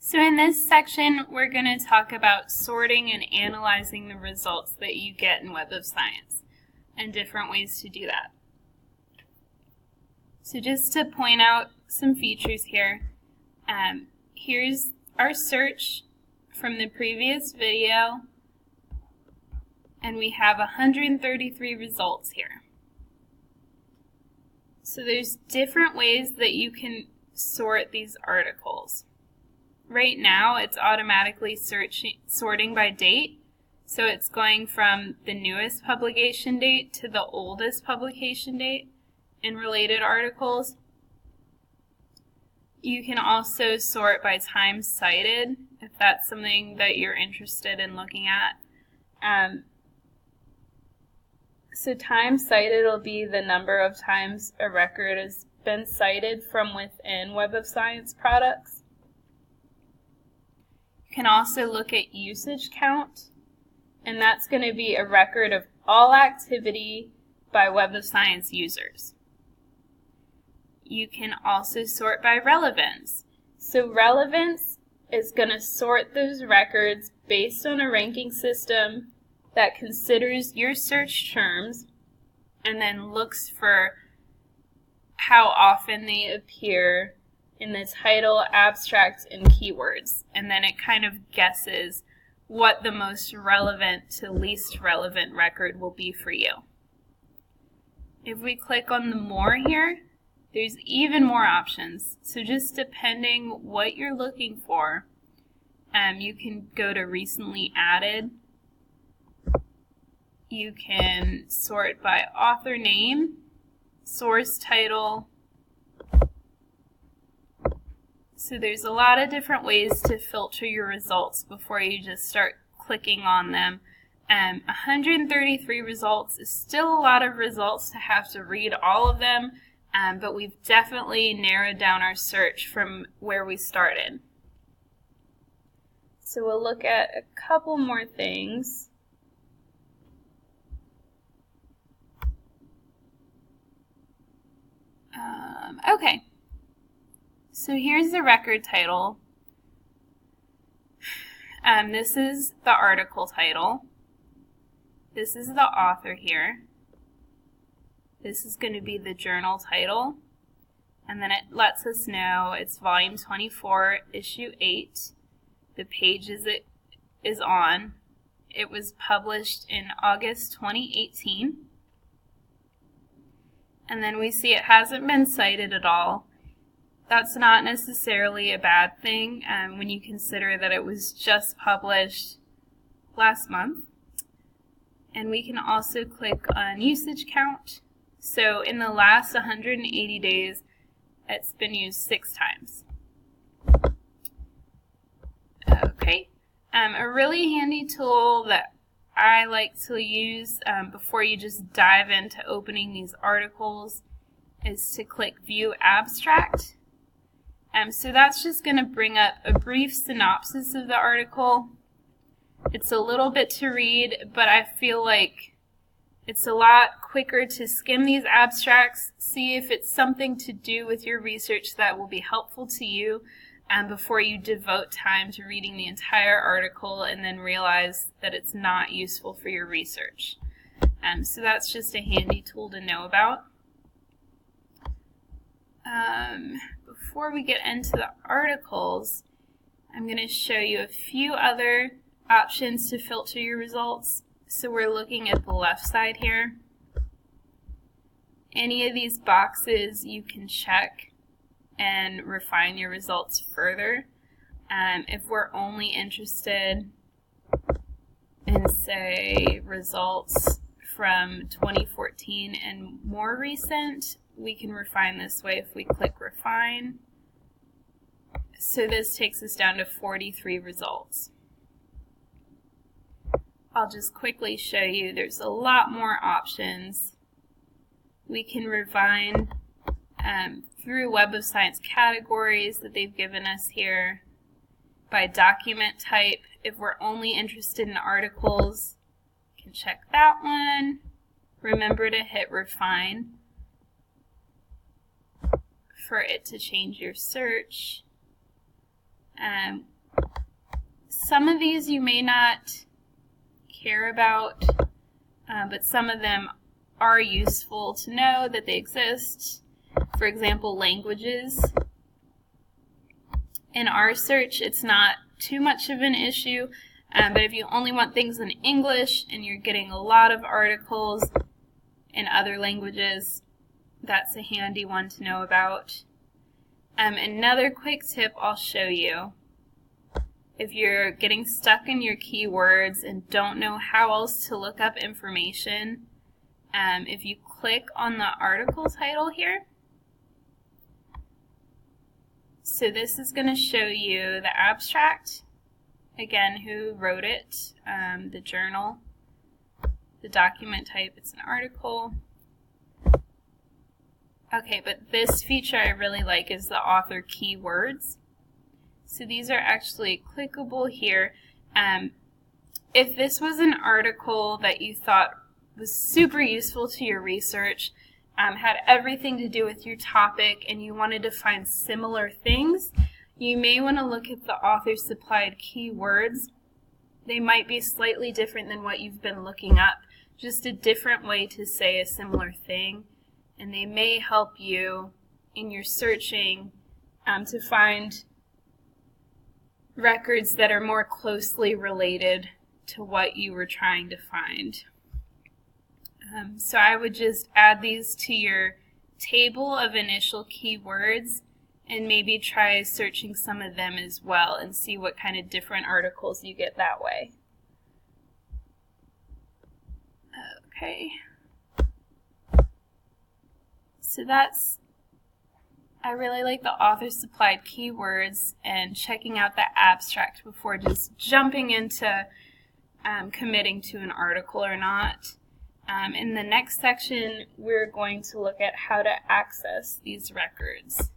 So in this section, we're going to talk about sorting and analyzing the results that you get in Web of Science and different ways to do that. So just to point out some features here, here's our search from the previous video, and we have 133 results here. So there's different ways that you can sort these articles. Right now, it's automatically sorting by date, so it's going from the newest publication date to the oldest publication date in related articles. You can also sort by time cited, if that's something that you're interested in looking at. So time cited will be the number of times a record has been cited from within Web of Science products. You can also look at usage count, and that's going to be a record of all activity by Web of Science users. You can also sort by relevance. So relevance is going to sort those records based on a ranking system that considers your search terms and then looks for how often they appear in the title, abstract, and keywords. And then it kind of guesses what the most relevant to least relevant record will be for you. If we click on the more here, there's even more options. So just depending what you're looking for, you can go to recently added. You can sort by author name, source title. So there's a lot of different ways to filter your results before you just start clicking on them. 133 results is still a lot of results to have to read all of them, but we've definitely narrowed down our search from where we started. So we'll look at a couple more things. Okay. So here's the record title. This is the article title. This is the author here. This is going to be the journal title. And then it lets us know it's volume 24, issue 8. The pages it is on. It was published in August 2018. And then we see it hasn't been cited at all. That's not necessarily a bad thing when you consider that it was just published last month. And we can also click on usage count. So in the last 180 days, it's been used 6 times. Okay. A really handy tool that I like to use before you just dive into opening these articles is to click View Abstract. So that's just going to bring up a brief synopsis of the article. It's a little bit to read, but I feel like it's a lot quicker to skim these abstracts, see if it's something to do with your research that will be helpful to you, before you devote time to reading the entire article and then realize that it's not useful for your research. So that's just a handy tool to know about. Before we get into the articles, I'm going to show you a few other options to filter your results. So we're looking at the left side here. Any of these boxes you can check and refine your results further. If we're only interested in, say, results from 2014 and more recent, we can refine this way if we click Refine. So this takes us down to 43 results. I'll just quickly show you there's a lot more options. We can refine through Web of Science categories that they've given us here, by document type. If we're only interested in articles, you can check that one. Remember to hit Refine for it to change your search. Some of these you may not care about, but some of them are useful to know that they exist. For example, languages. In our search, it's not too much of an issue, but if you only want things in English and you're getting a lot of articles in other languages, that's a handy one to know about. Another quick tip I'll show you. If you're getting stuck in your keywords and don't know how else to look up information, if you click on the article title here, so this is going to show you the abstract, again, who wrote it, the journal, the document type, it's an article. Okay, but this feature I really like is the author keywords. So these are actually clickable here. If this was an article that you thought was super useful to your research, had everything to do with your topic, and you wanted to find similar things, you may want to look at the author supplied keywords. They might be slightly different than what you've been looking up, just a different way to say a similar thing, and they may help you in your searching to find records that are more closely related to what you were trying to find. So I would just add these to your table of initial keywords and maybe try searching some of them as well and see what kind of different articles you get that way. Okay. So I really like the author supplied keywords and checking out the abstract before just jumping into committing to an article or not. In the next section, we're going to look at how to access these records.